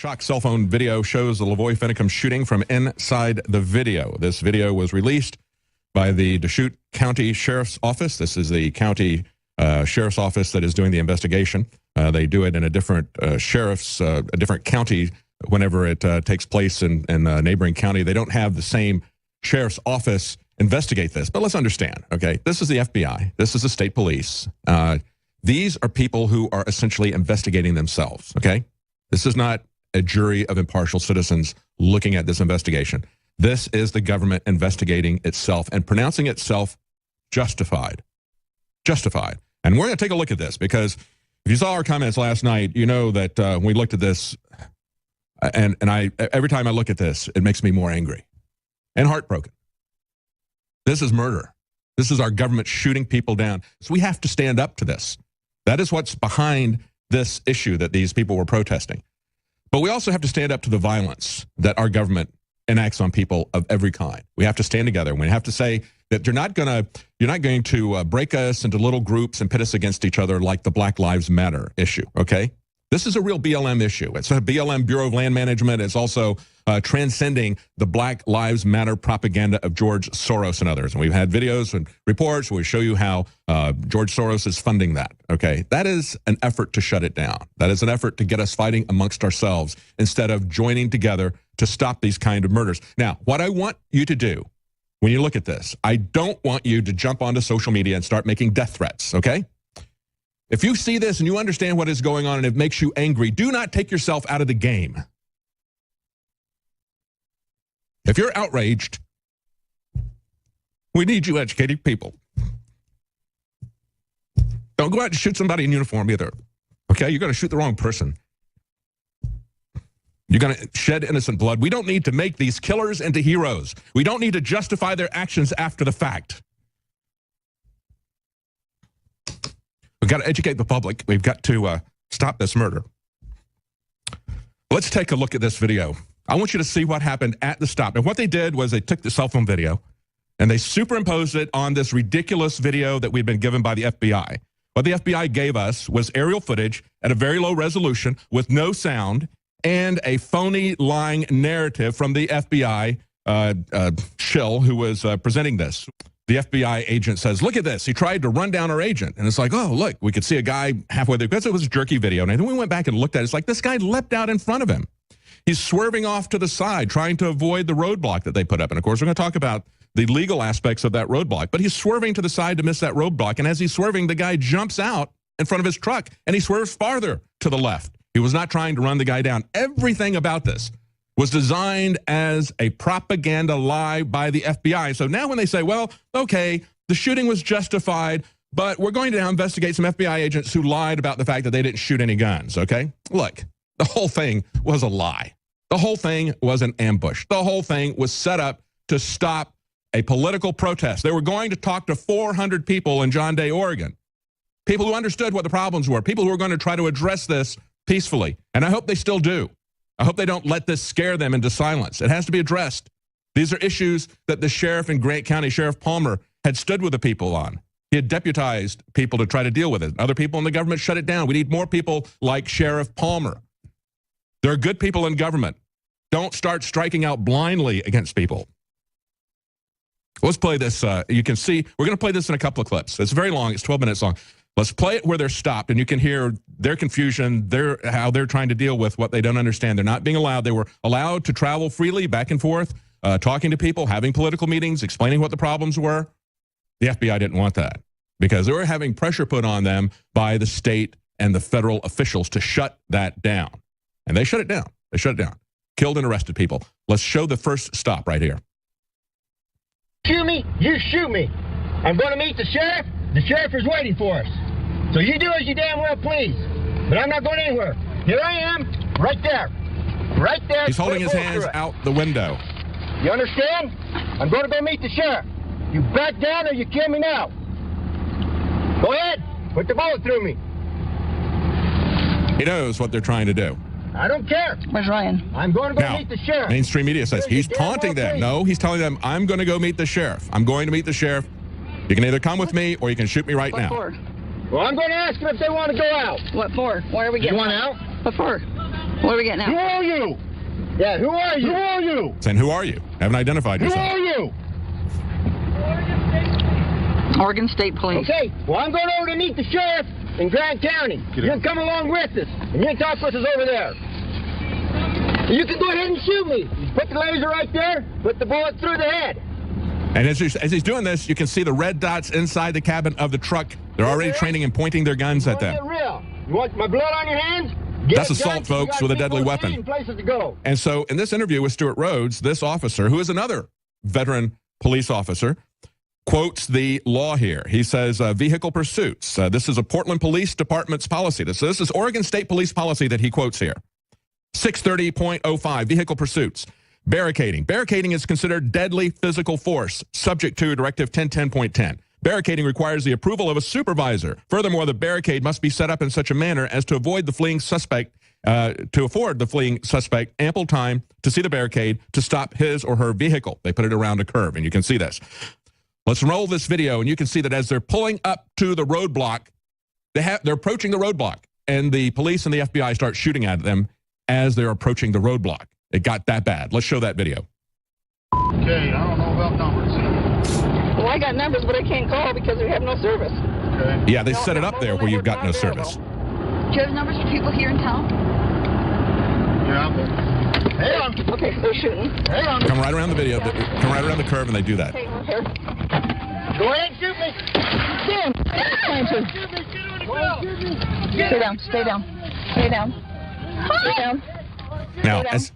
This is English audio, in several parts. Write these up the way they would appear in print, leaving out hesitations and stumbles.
Shock cell phone video shows the Lavoy Finicum shooting from inside the video. This video was released by the Deschutes County Sheriff's Office. This is the county sheriff's office that is doing the investigation. They do it in a different a different county whenever it takes place in a neighboring county. They don't have the same sheriff's office investigate this. But let's understand, okay? This is the FBI. This is the state police. These are people who are essentially investigating themselves, okay? This is not a jury of impartial citizens looking at this investigation. This is the government investigating itself and pronouncing itself justified. Justified. And we're going to take a look at this because if you saw our comments last night, you know that when we looked at this, and every time I look at this, it makes me more angry and heartbroken. This is murder. This is our government shooting people down. So we have to stand up to this. That is what's behind this issue that these people were protesting. But we also have to stand up to the violence that our government enacts on people of every kind. We have to stand together. We have to say that you're not going to break us into little groups and pit us against each other like the Black Lives Matter issue, okay? This is a real BLM issue. It's a BLM, Bureau of Land Management. It's also transcending the Black Lives Matter propaganda of George Soros and others. And we've had videos and reports where we show you how George Soros is funding that, okay? That is an effort to shut it down. That is an effort to get us fighting amongst ourselves instead of joining together to stop these kind of murders. Now, what I want you to do when you look at this, I don't want you to jump onto social media and start making death threats, okay? If you see this and you understand what is going on and it makes you angry, do not take yourself out of the game. If you're outraged, we need you educated people. Don't go out and shoot somebody in uniform either, okay? You're going to shoot the wrong person. You're going to shed innocent blood. We don't need to make these killers into heroes. We don't need to justify their actions after the fact. We've got to educate the public. We've got to stop this murder. Let's take a look at this video. I want you to see what happened at the stop. And what they did was they took the cell phone video and they superimposed it on this ridiculous video that we've been given by the FBI. What the FBI gave us was aerial footage at a very low resolution with no sound and a phony lying narrative from the FBI shill who was presenting this. The FBI agent says, look at this. He tried to run down our agent. And it's like, oh, look, we could see a guy halfway there. Because it was a jerky video. And then we went back and looked at it. It's like this guy leapt out in front of him. He's swerving off to the side, trying to avoid the roadblock that they put up. And, of course, we're going to talk about the legal aspects of that roadblock. But he's swerving to the side to miss that roadblock. And as he's swerving, the guy jumps out in front of his truck. And he swerves farther to the left. He was not trying to run the guy down. Everything about this was designed as a propaganda lie by the FBI. So now when they say, well, okay, the shooting was justified, but we're going to now investigate some FBI agents who lied about the fact that they didn't shoot any guns, okay? Look, the whole thing was a lie. The whole thing was an ambush. The whole thing was set up to stop a political protest. They were going to talk to 400 people in John Day, Oregon, people who understood what the problems were, people who were going to try to address this peacefully, and I hope they still do. I hope they don't let this scare them into silence. It has to be addressed. These are issues that the sheriff in Grant County, Sheriff Palmer, had stood with the people on. He had deputized people to try to deal with it. Other people in the government shut it down. We need more people like Sheriff Palmer. There are good people in government. Don't start striking out blindly against people. Let's play this. You can see, we're going to play this in a couple of clips. It's very long. It's 12 minutes long. Let's play it where they're stopped, and you can hear their confusion, how they're trying to deal with what they don't understand. They're not being allowed. They were allowed to travel freely back and forth, talking to people, having political meetings, explaining what the problems were. The FBI didn't want that because they were having pressure put on them by the state and the federal officials to shut that down. And they shut it down. They shut it down. Killed and arrested people. Let's show the first stop right here. Shoot me, you shoot me. I'm going to meet the sheriff. The sheriff is waiting for us. So you do as you damn well please. But I'm not going anywhere. Here I am, right there. Right there. He's holding his hands out the window. You understand? I'm going to go meet the sheriff. You back down or you kill me now. Go ahead. Put the bullet through me. He knows what they're trying to do. I don't care. Where's Ryan? I'm going to go meet the sheriff. Mainstream media says he's taunting them. No, he's telling them, I'm going to go meet the sheriff. I'm going to meet the sheriff. You can either come with me or you can shoot me right now. What for? Well, I'm going to ask them if they want to go out. What for? Why are we getting You want out? What for? What do we get now? Who are you? Yeah, who are you? Who are you? Saying, who are you? Haven't identified Who yourself. are you? Oregon State Police. Okay, well, I'm going over to meet the sheriff in Grant County. You can come along with us, and you can talk with us over there. You can go ahead and shoot me. Put the laser right there, put the bullet through the head. And as he's doing this, you can see the red dots inside the cabin of the truck. They're already training and pointing their guns at them. Get real. You want my blood on your hands? That's assault, folks, with a deadly weapon. Places to go. And so in this interview with Stuart Rhodes, this officer, who is another veteran police officer, quotes the law here. He says, vehicle pursuits. This is a Portland Police Department's policy. This is Oregon State Police policy that he quotes here. 630.05, vehicle pursuits. Barricading. Barricading is considered deadly physical force, subject to Directive 1010.10. Barricading requires the approval of a supervisor. Furthermore, the barricade must be set up in such a manner as to avoid the fleeing suspect, to afford the fleeing suspect ample time to see the barricade to stop his or her vehicle. They put it around a curve, and you can see this. Let's roll this video, and you can see that as they're pulling up to the roadblock, they're approaching the roadblock, and the police and the FBI start shooting at them as they're approaching the roadblock. It got that bad. Let's show that video. Okay, I don't know about numbers. Well, I got numbers, but I can't call because we have no service. Okay. Yeah, they set it up there where you've got no service. Do you have numbers for people here in town? Yeah. Hang on. Okay, they're shooting. Hang on. Come right around the video, come right around the curve, and they do that. Okay, we're here. Go ahead and shoot me. Sam, trying to. Stay down, stay down. Stay down. Stay down. Now, as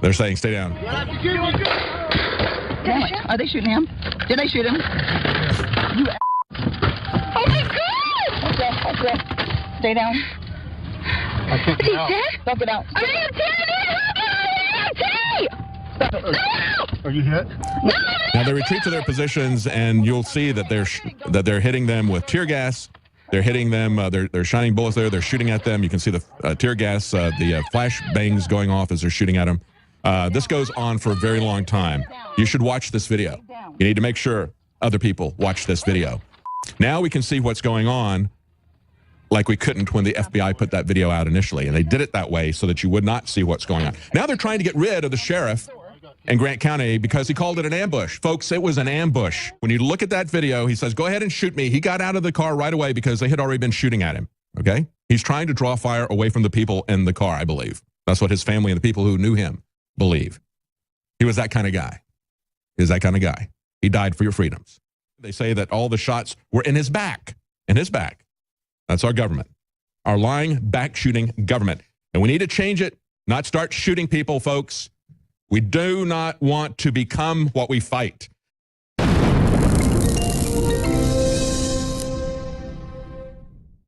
they're saying, stay down. Damn it. Are they shooting him? Did they shoot him? You Oh my God! Okay. Stay down. I can't Is he get out. dead? Don't get out. Stop it. Are you hit? Now they retreat to their positions, and you'll see that they're hitting them with tear gas. They're hitting them. They're shining bullets there. They're shooting at them. You can see the tear gas, the flash bangs going off as they're shooting at them. This goes on for a very long time. You should watch this video. You need to make sure other people watch this video. Now we can see what's going on like we couldn't when the FBI put that video out initially. And they did it that way so that you would not see what's going on. Now they're trying to get rid of the sheriff in Grant County because he called it an ambush. Folks, it was an ambush. When you look at that video, he says, go ahead and shoot me. He got out of the car right away because they had already been shooting at him, okay? He's trying to draw fire away from the people in the car, I believe. That's what his family and the people who knew him believe. He was that kind of guy. He was that kind of guy. He died for your freedoms. They say that all the shots were in his back. In his back. That's our government. Our lying, back-shooting government. And we need to change it, not start shooting people, folks. We do not want to become what we fight.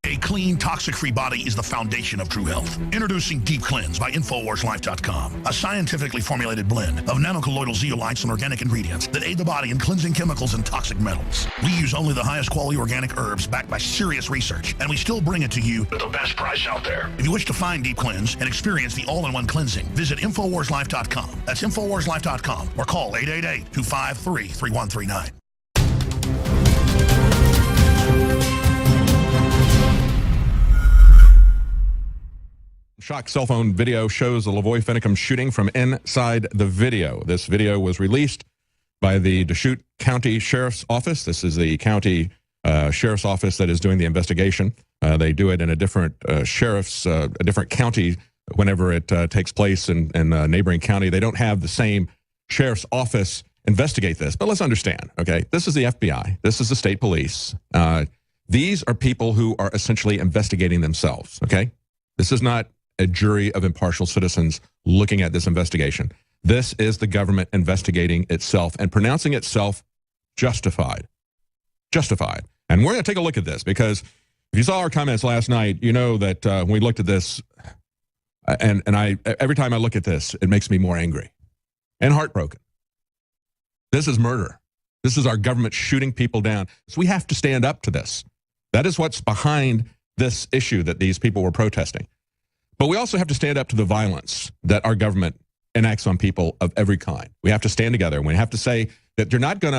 A clean, toxic-free body is the foundation of true health. Introducing Deep Cleanse by InfoWarsLife.com, a scientifically formulated blend of nanocolloidal zeolites and organic ingredients that aid the body in cleansing chemicals and toxic metals. We use only the highest quality organic herbs backed by serious research, and we still bring it to you at the best price out there. If you wish to find Deep Cleanse and experience the all-in-one cleansing, visit InfoWarsLife.com. That's InfoWarsLife.com, or call 888-253-3139. Shock cell phone video shows the Lavoy Finicum shooting from inside the video. This video was released by the Deschutes County Sheriff's Office. This is the county sheriff's office that is doing the investigation. They do it in a different a different county whenever it takes place in a neighboring county. They don't have the same sheriff's office investigate this. But let's understand, okay? This is the FBI. This is the state police. These are people who are essentially investigating themselves, okay? This is not a jury of impartial citizens looking at this investigation. This is the government investigating itself and pronouncing itself justified. Justified. And we're going to take a look at this because if you saw our comments last night, you know that when we looked at this, and every time I look at this, it makes me more angry and heartbroken. This is murder. This is our government shooting people down. So we have to stand up to this. That is what's behind this issue that these people were protesting. But we also have to stand up to the violence that our government enacts on people of every kind. We have to stand together and we have to say that you're not going